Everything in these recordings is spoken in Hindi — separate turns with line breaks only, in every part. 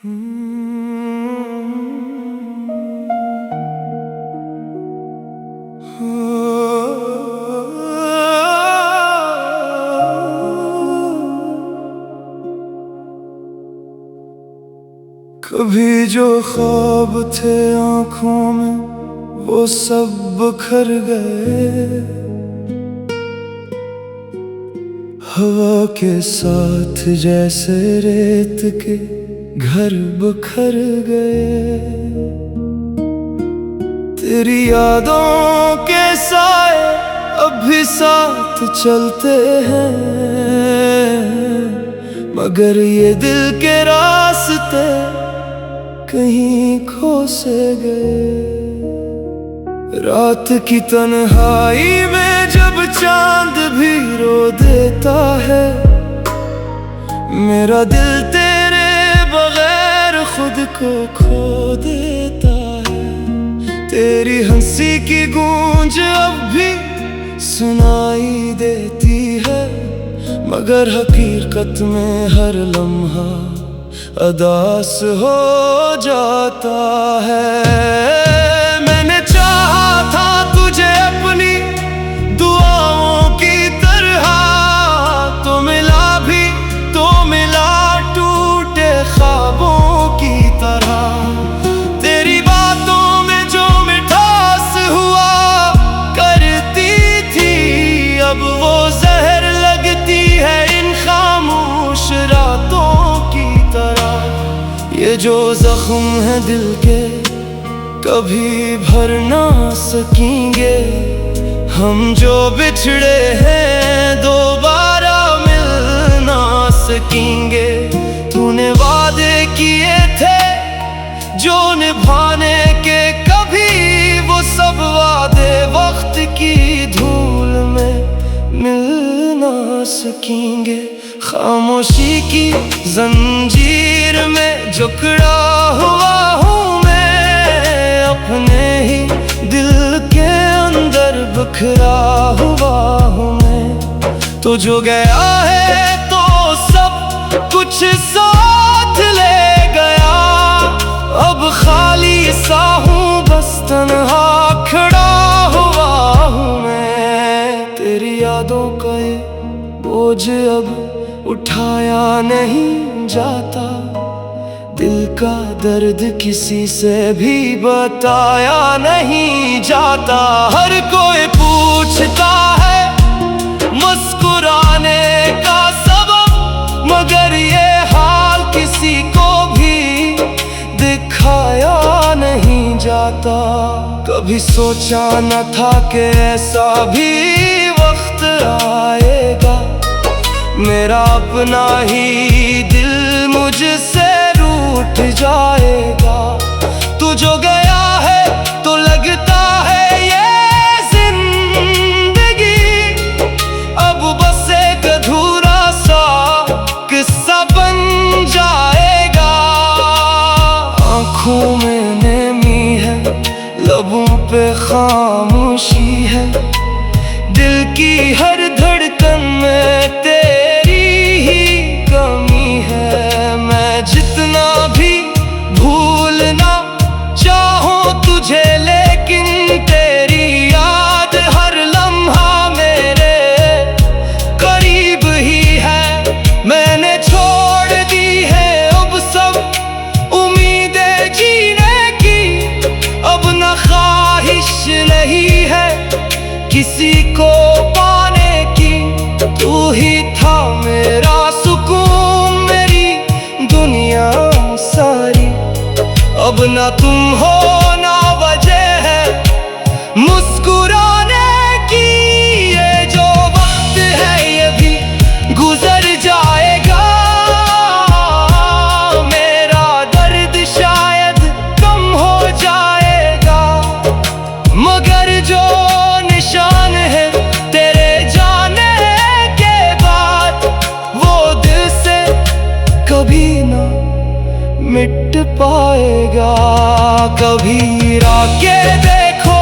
कभी जो ख्वाब थे आँखों में वो सब बिखर गए, हवा के साथ जैसे रेत के घर बिखर गए। तेरी यादों के साए अब भी साथ चलते हैं, मगर ये दिल के रास्ते कहीं खो से गए। रात की तन्हाई में जब चांद भी रो देता है, मेरा दिल तेरे बगैर खुद को खो देता है। तेरी हंसी की गूंज अब भी सुनाई देती है, मगर हकीकत में हर लम्हा अदास हो जाता है। मैंने चाहा था तुझे अपनी दुआओं की तरह, तो मिला भी तो मिला टूटे ख्वाबों की तरह। तेरी बातों में जो मिठास हुआ करती थी, अब वो जहर लगती है इन खामोश रातों की तरह। ये जो जख्म है दिल के कभी भर ना सकेंगे, हम जो बिछड़े हैं दोबारा मिल ना सकेंगे। तूने वादे किए थे जो निभाने के, कभी वो सब वादे वक्त की धूल में मिल ना सकेंगे। खामोशी की जंजीर में जकड़ा हुआ हूँ मैं, अपने ही दिल के अंदर बिखरा हुआ हूँ मैं। तो जो गया है तो सब कुछ साथ ले गया, अब खाली सा हूँ बस तन्हा खड़ा हुआ हूँ मैं। तेरी यादों का ये बोझ अब उठाया नहीं जाता, दिल का दर्द किसी से भी बताया नहीं जाता। हर कोई पूछता है मुस्कुराने का सबब, मगर ये हाल किसी को भी दिखाया नहीं जाता। कभी सोचा न था कि ऐसा भी वक्त आएगा, मेरा अपना ही दिल मुझसे रूठ जाएगा। तू जो गया है तो लगता है ये जिंदगी अब बस एक अधूरा सा किस्सा बन जाएगा। आँखों में नमी है, लबों पे खामोशी है, दिल की हर धड़कन में तेरी ही कमी है। मैं जितना भी भूलना चाहूं तुझे, लेकिन तेरी याद हर लम्हा मेरे करीब ही है। मैंने छोड़ दी है अब सब उम्मीदें जीने की, अब न ख्वाहिश नहीं है किसी को पाने की। तू ही था मेरा सुकून, मेरी दुनिया सारी, अब ना तुम हो ना वजह है मुस्कुराने की। ये जो वक्त है ये भी गुजर जाएगा, मेरा दर्द शायद कम हो जाएगा, मगर जो निशान है तेरे जाने के बाद, वो दिल से कभी ना मिट पाएगा। कभी राके देखो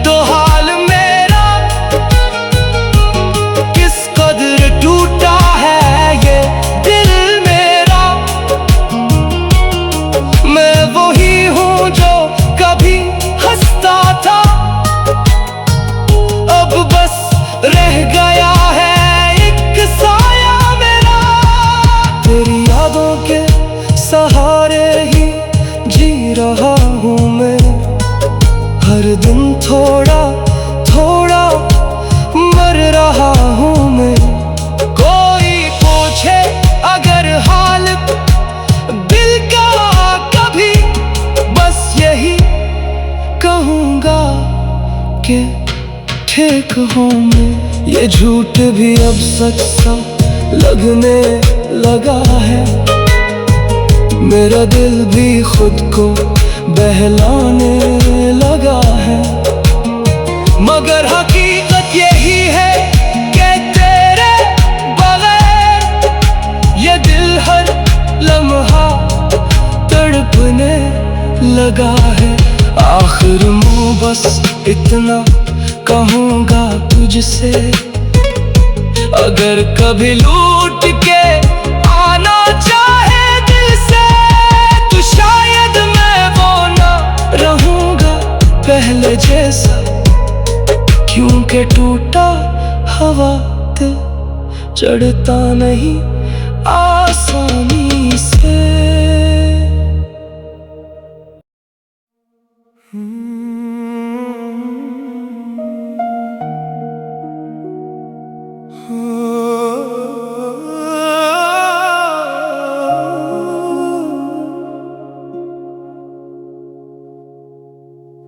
तो हाल मेरा किस कदर टूटा है ये दिल मेरा। सहारे ही जी रहा हूँ मैं। हर दिन थोड़ा थोड़ा मर रहा हूँ मैं। कोई पूछे अगर हाल दिल का कभी, बस यही कहूँगा कि ठीक हूँ मैं। ये झूठ भी अब सच सा लगने लगा है। मेरा दिल भी खुद को बहलाने लगा है। मगर हकीकत यही है कि तेरे बगैर ये दिल हर लम्हा तड़पने लगा है। आखिर मुँह बस इतना कहूँगा तुझसे, अगर कभी लूट के आना चाहे दिल से, तो शायद मैं वो ना रहूँगा पहले जैसा। क्योंकि टूटा हवा दिल चढ़ता नहीं आसानी से।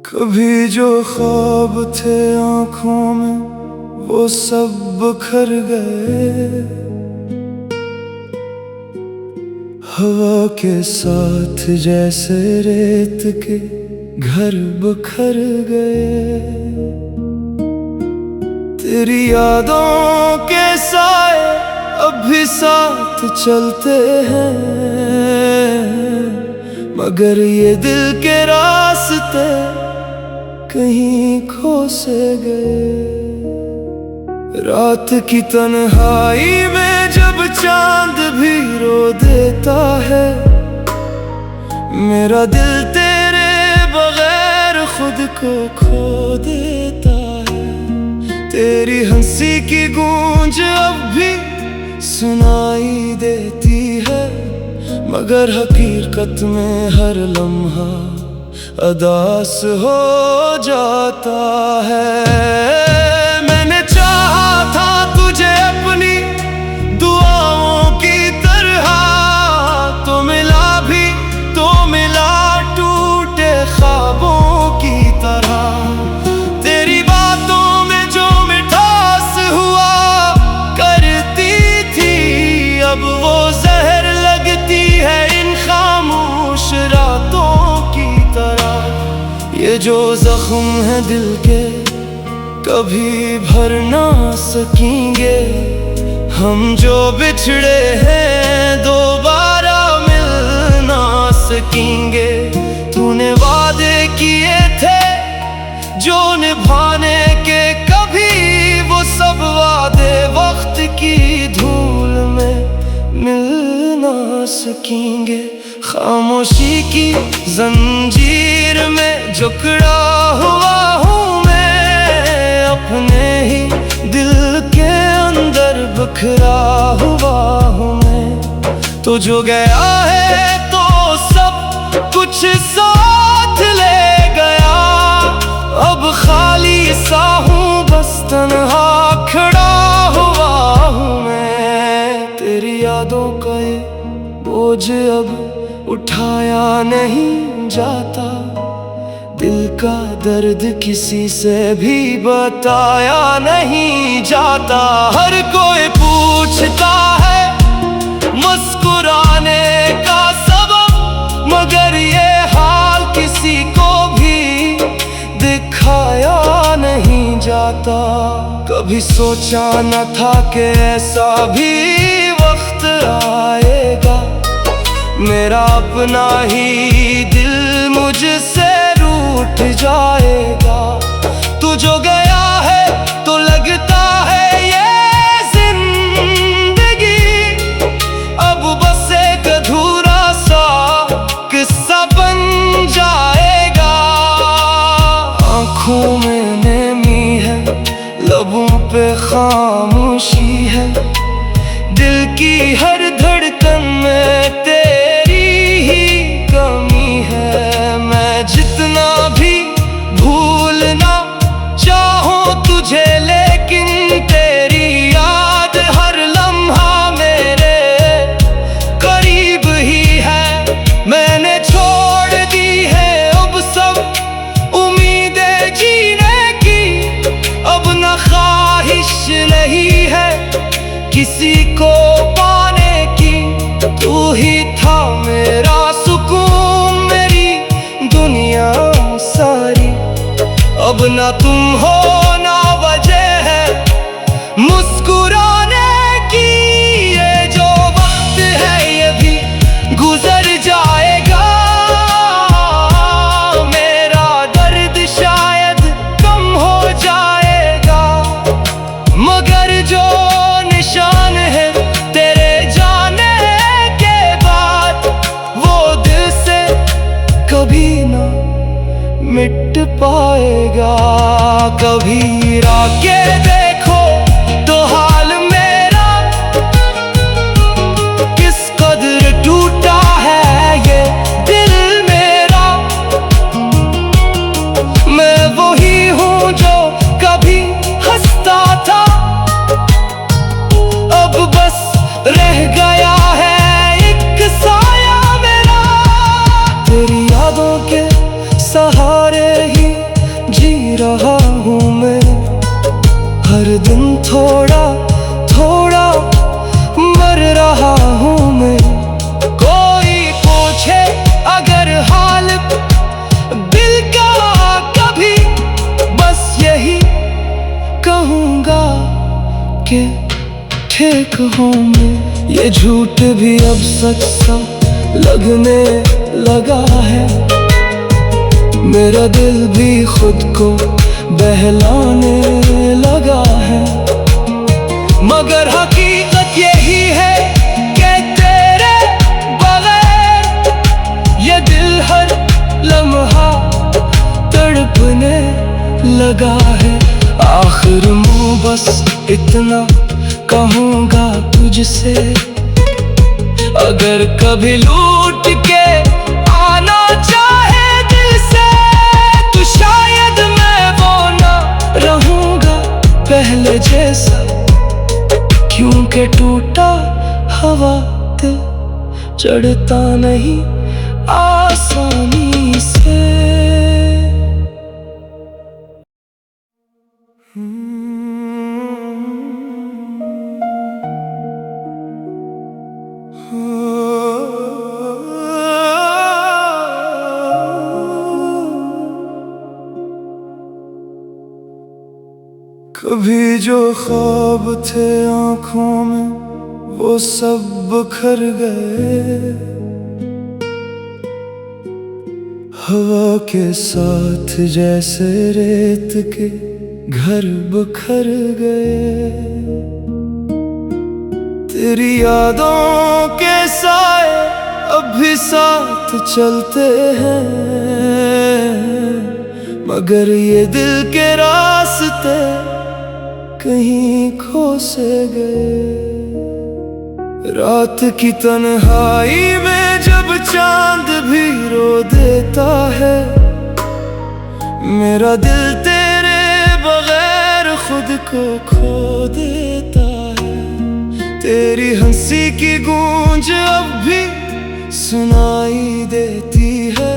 कभी जो ख्वाब थे आँखों में वो सब बिखर गए। हवा के साथ जैसे रेत के घर बिखर गए। तेरी यादों के साए अब भी साथ चलते हैं, मगर ये दिल के रास्ते कहीं खो से गए। रात की तन्हाई में जब चांद भी रो देता है, मेरा दिल तेरे बगैर खुद को खो देता है। तेरी हंसी की गूंज अब भी सुनाई देती है, मगर हकीकत में हर लम्हा अदास हो जाता है। मैंने चाहा था तुझे अपनी दुआओं की तरह, तो मिला भी तो मिला टूटे ख्वाबों की तरह। तेरी बातों में जो मिठास हुआ करती थी, अब वो जहर लगती है इन खामोश रातों की तरह। ये जो जख्म है दिल के कभी भर ना सकेंगे, हम जो बिछड़े हैं दोबारा मिल ना सकेंगे। तूने वादे किए थे जो निभाने के, कभी वो सब वादे वक्त की धूल में मिल ना सकेंगे। खामोशी की जंजीर में जकड़ा हुआ हूँ मैं, अपने ही दिल के अंदर बिखरा हुआ हूँ मैं। तो जो गया है तो सब कुछ साथ ले गया, अब खाली सा हूँ बस तन्हा खड़ा हुआ हूँ मैं। तेरी यादों का ये बोझ अब उठाया नहीं जाता, दिल का दर्द किसी से भी बताया नहीं जाता। हर कोई पूछता है मुस्कुराने का सबब, मगर ये हाल किसी को भी दिखाया नहीं जाता। कभी सोचा न था कि ऐसा भी वक्त आएगा, मेरा अपना ही दिल मुझसे रूठ जाएगा। तू जो गया है तो लगता है ये जिंदगी अब बस एक अधूरा सा किस्सा बन जाएगा। आँखों में नमी है, लबों पे खामोशी है, दिल की हर धड़कन में तेरी इसी को पाने की तू ही था मेरा सुकून, मेरी दुनिया सारी। अब ना तुम हो ना वजह है मुस्कुराने की, ये जो वक्त है ये भी गुजर जाएगा। मेरा दर्द शायद कम हो जाएगा, मगर जो निशान है तेरे जाने के बाद वो दिल से कभी ना मिट पाएगा। कभी राके देखो तो हाल मेरा किस कदर टूटा है ये दिल मेरा। मैं वही हूँ जो कभी हंसता था, अब बस रह गया है एक साया मेरा। तेरी यादों के सहारे ही जी रहा हूँ मैं, हर दिन थोड़ा थोड़ा मर रहा हूँ मैं। कोई पूछे अगर हाल दिल का कभी, बस यही कहूँगा कि ठीक हूँ मैं। ये झूठ भी अब सच सा लगने लगा है, मेरा दिल भी खुद को बहलाने लगा है। मगर हकीकत यही है कि तेरे बगैर ये दिल हर लम्हा तड़पने लगा है। आखिर मुँह बस इतना कहूँगा तुझसे, अगर कभी लूट के आना चाहे दिल से तो शायद मैं वो ना रहूँगा पहले जैसा, क्योंकि टूटा हवा दिल चढ़ता नहीं आसानी से। कभी जो ख्वाब थे आँखों में वो सब बिखर गए, हवा के साथ जैसे रेत के घर बिखर गए। तेरी यादों के साए अब भी साथ चलते हैं, मगर ये दिल के रास्ते कहीं खो से गए। रात की तन्हाई में जब चांद भी रो देता है, मेरा दिल तेरे बगैर खुद को खो देता है। तेरी हंसी की गूंज अब भी सुनाई देती है,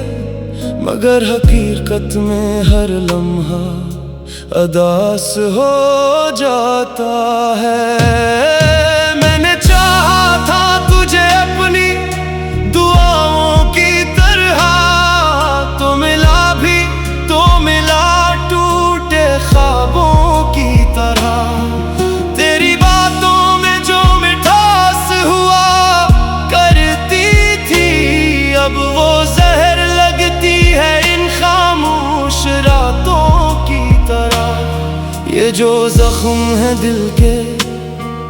मगर हकीकत में हर लम्हा अदास हो जाता है। मैंने चाहा था तुझे अपनी दुआओं की तरह, तो मिला भी तो मिला टूटे ख्वाबों की तरह। तेरी बातों में जो मिठास हुआ करती थी, अब वो जहर लगती है इन खामोश रातों की तरह। ये जो जख्म है दिल के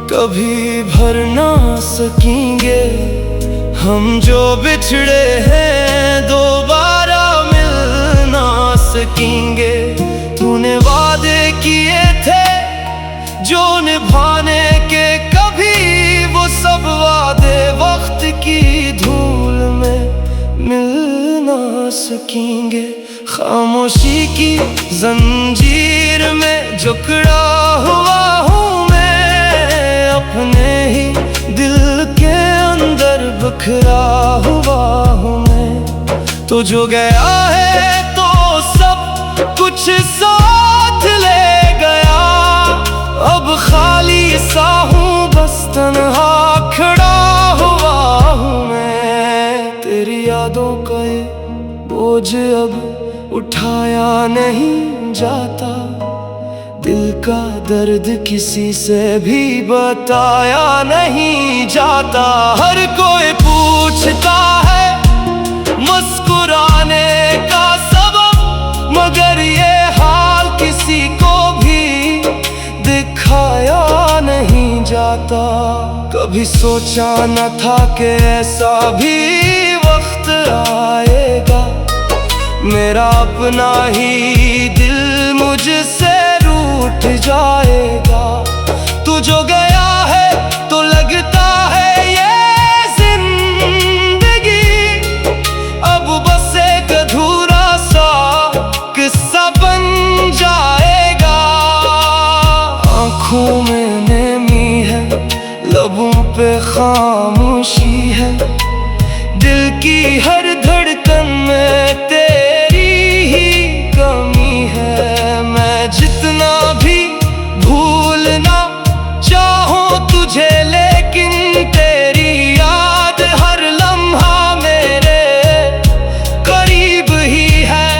कभी भर ना सकेंगे, हम जो बिछड़े हैं दोबारा मिल ना सकेंगे। तूने वादे किए थे जो निभाने के, कभी वो सब वादे वक्त की धूल में मिल ना सकेंगे। खामोशी की जंजीर में जकड़ा हुआ हूँ मैं, अपने ही दिल के अंदर बिखरा हुआ हूँ मैं। तो जो गया है तो सब कुछ साथ ले गया, अब खाली सा हूँ बस तेरी यादों का ये बोझ अब उठाया नहीं जाता, दिल का दर्द किसी से भी बताया नहीं जाता। हर कोई पूछता है मुस्कुराने का सबब, मगर ये हाल किसी को भी दिखाया नहीं जाता। कभी सोचा न था कि ऐसा भी वक्त आएगा, मेरा अपना ही दिल मुझसे रूठ जाएगा। तू जो गया है तो लगता है ये जिंदगी अब बस एक अधूरा सा किस्सा बन जाएगा। आँखों में नमी है, लबों पे खामोशी है, दिल की हर धड़कन में तेरी ही कमी है। मैं जितना भी भूलना चाहूं तुझे, लेकिन तेरी याद हर लम्हा मेरे करीब ही है।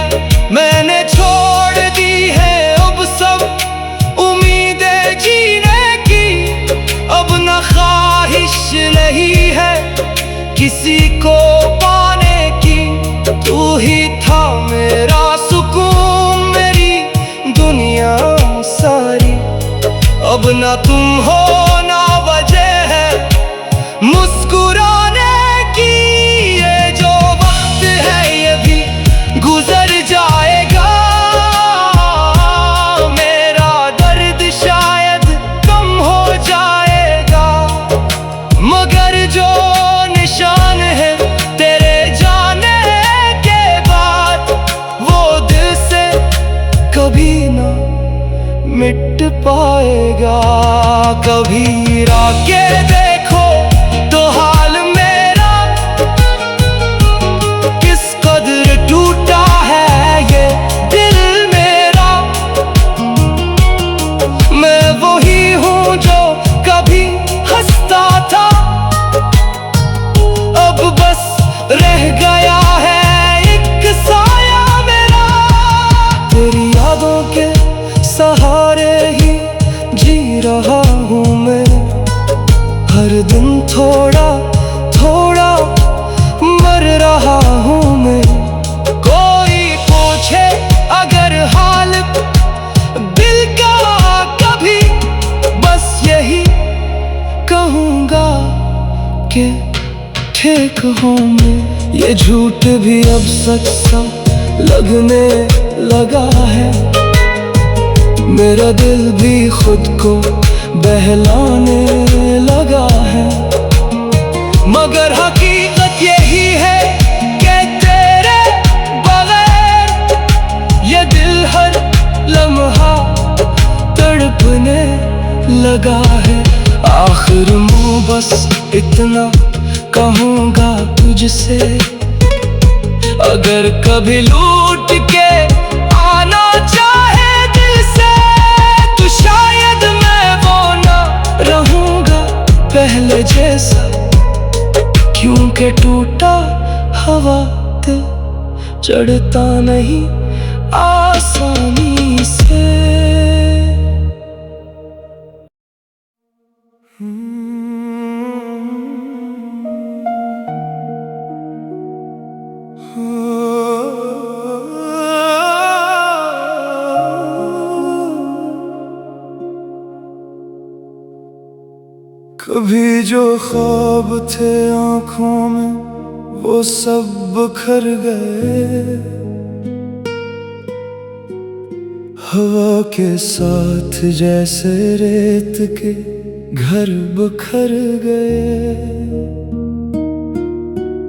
मैंने छोड़ दी है अब सब उम्मीदें जीने की, अब न ख्वाहिश नहीं है किसी को पाने की। तू ही था मेरा सुकून, मेरी दुनिया सारी, अब ना तुम हो ना वजह है मुस्कुराने की। ये जो वक्त है ये भी गुजर जाएगा, मेरा दर्द शायद कम हो जाएगा, मगर जो निशान है तेरे जाने के बाद वो दिल से कभी ना मिट पाएगा। कभी राके देखो तो हाल मेरा किस कदर टूटा है ये दिल मेरा। मैं वही हूँ जो कभी हंसता था, अब बस रह गया है एक साया मेरा। तेरी यादों के सहारे ही जी रहा हूँ मैं, हर दिन थोड़ा थोड़ा मर रहा हूँ मैं। कोई पूछे अगर हाल दिल का कभी, बस यही कहूँगा कि ठीक हूँ मैं। ये झूठ भी अब सच सा लगने लगा है, मेरा दिल भी खुद को बहलाने लगा है, मगर हकीकत यही है कि तेरे बगैर ये दिल हर लम्हा तड़पने लगा है। आखिर मुँह बस इतना कहूँगा तुझसे, अगर कभी लूट के आना चाहे दिल से, तो शायद मैं वो ना रहूँगा पहले जैसा, क्योंकि टूटा हवा दिल चढ़ता नहीं आसानी से। कभी जो ख्वाब थे आँखों में वो सब बिखर गए, हवा के साथ जैसे रेत के घर बिखर गए।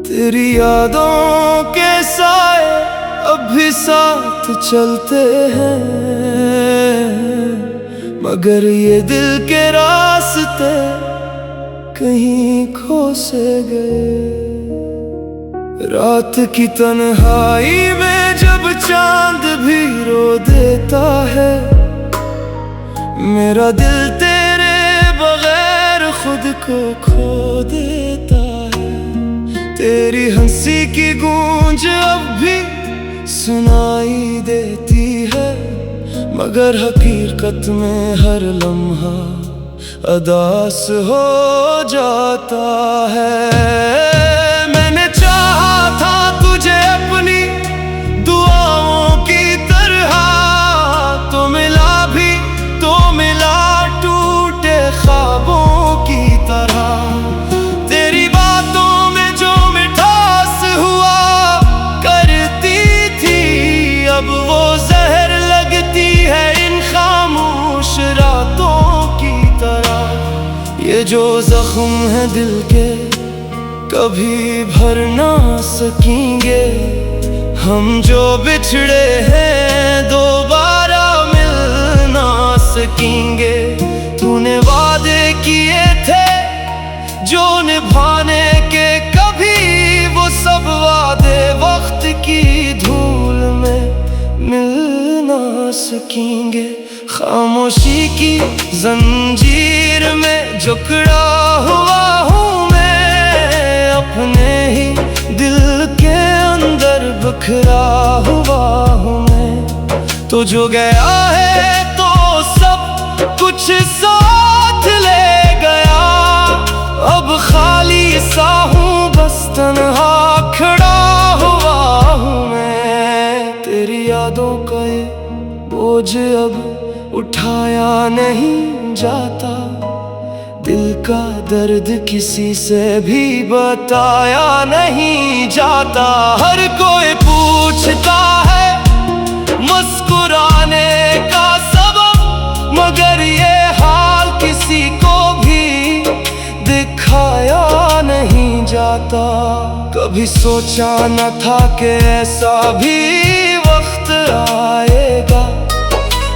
तेरी यादों के साए अब भी साथ चलते हैं, मगर ये दिल के रास्ते कहीं खो से गए। रात की तन्हाई में जब चांद भी रो देता है, मेरा दिल तेरे बगैर खुद को खो देता है। तेरी हंसी की गूंज अब भी सुनाई देती है, मगर हकीकत में हर लम्हा अदास हो जाता है। मैंने चाहा था तुझे अपनी दुआओं की तरह, तो मिला भी तो मिला टूटे ख्वाबों की तरह। तेरी बातों में जो मिठास हुआ करती थी, अब वो जहर लगती है इन खामोश रातों की तरह। ये जो जख्म है दिल के कभी भर ना सकेंगे, हम जो बिछड़े हैं दोबारा मिल ना सकेंगे। तूने वादे किए थे जो निभाने के, कभी वो सब वादे वक्त की धूल में मिल ना सकेंगे। खामोशी की जंजीर में जकड़ा हुआ हूँ मैं, अपने ही दिल के अंदर बिखरा हुआ हूँ मैं। तो जो गया है तो सब कुछ साथ ले गया, अब खाली सा हूँ बस तन्हा खड़ा हुआ हूँ मैं। तेरी यादों का ये बोझ अब उठाया नहीं जाता, दिल का दर्द किसी से भी बताया नहीं जाता। हर कोई पूछता है मुस्कुराने का सबब, मगर ये हाल किसी को भी दिखाया नहीं जाता। कभी सोचा न था कि ऐसा भी वक्त आएगा,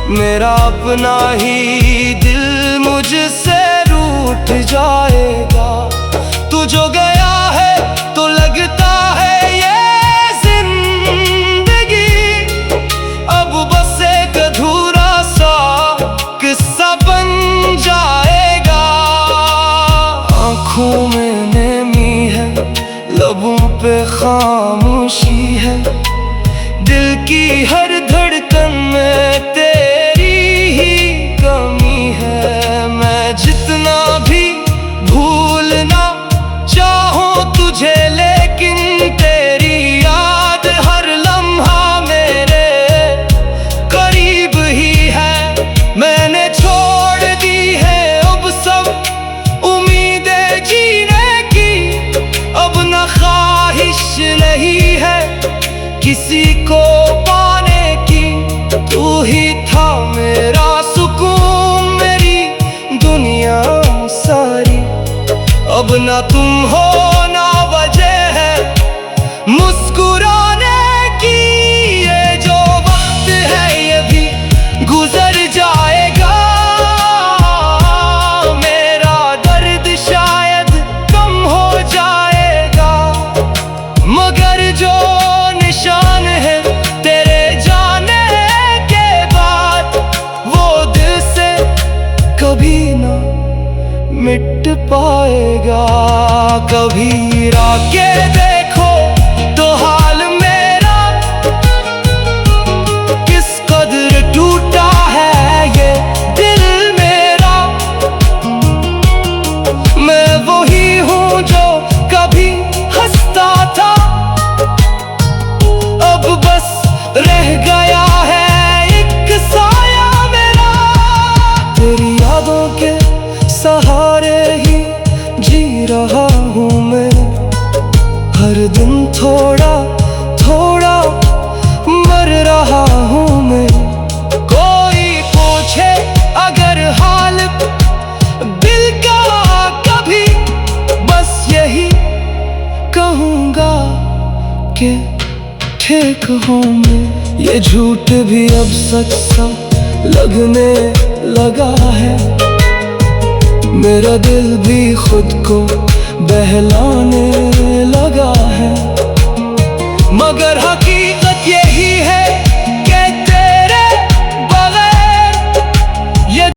मेरा अपना ही दिल मुझसे रूठ जाएगा। तू जो गया है तो लगता है ये जिंदगी अब बस एक अधूरा सा किस्सा बन जाएगा। आँखों में नमी है, लबों पे खामोशी है, दिल की हर धड़कन में तुझे, लेकिन तेरी याद हर लम्हा मेरे करीब ही है। मैंने छोड़ दी है अब सब उम्मीदें जीने की, अब न ख्वाहिश नहीं है किसी को पाने की। तू ही था मेरा सुकून, मेरी दुनिया सारी, अब ना तुम हो ना वजह है मुस्कुराने की। ये जो वक्त है ये भी गुजर जाएगा, मेरा दर्द शायद कम हो जाएगा, मगर जो निशान है तेरे जाने के बाद, वो दिल से कभी ना मिट पाएगा। कभी राके देखो तो हाल मेरा किस कदर टूटा है ये दिल मेरा। मैं वही हूँ जो कभी हंसता था, अब बस रह गया है एक साया मेरा। तेरी यादों के सहारे ही जी रहा हूँ मैं, हर दिन थोड़ा थोड़ा मर रहा हूँ मैं। कोई पूछे अगर हाल दिल का कभी, बस यही कहूँगा कि ठीक हूँ मैं। ये झूठ भी अब सच सा लगने लगा है, मेरा दिल भी खुद को बहलाने लगा है, मगर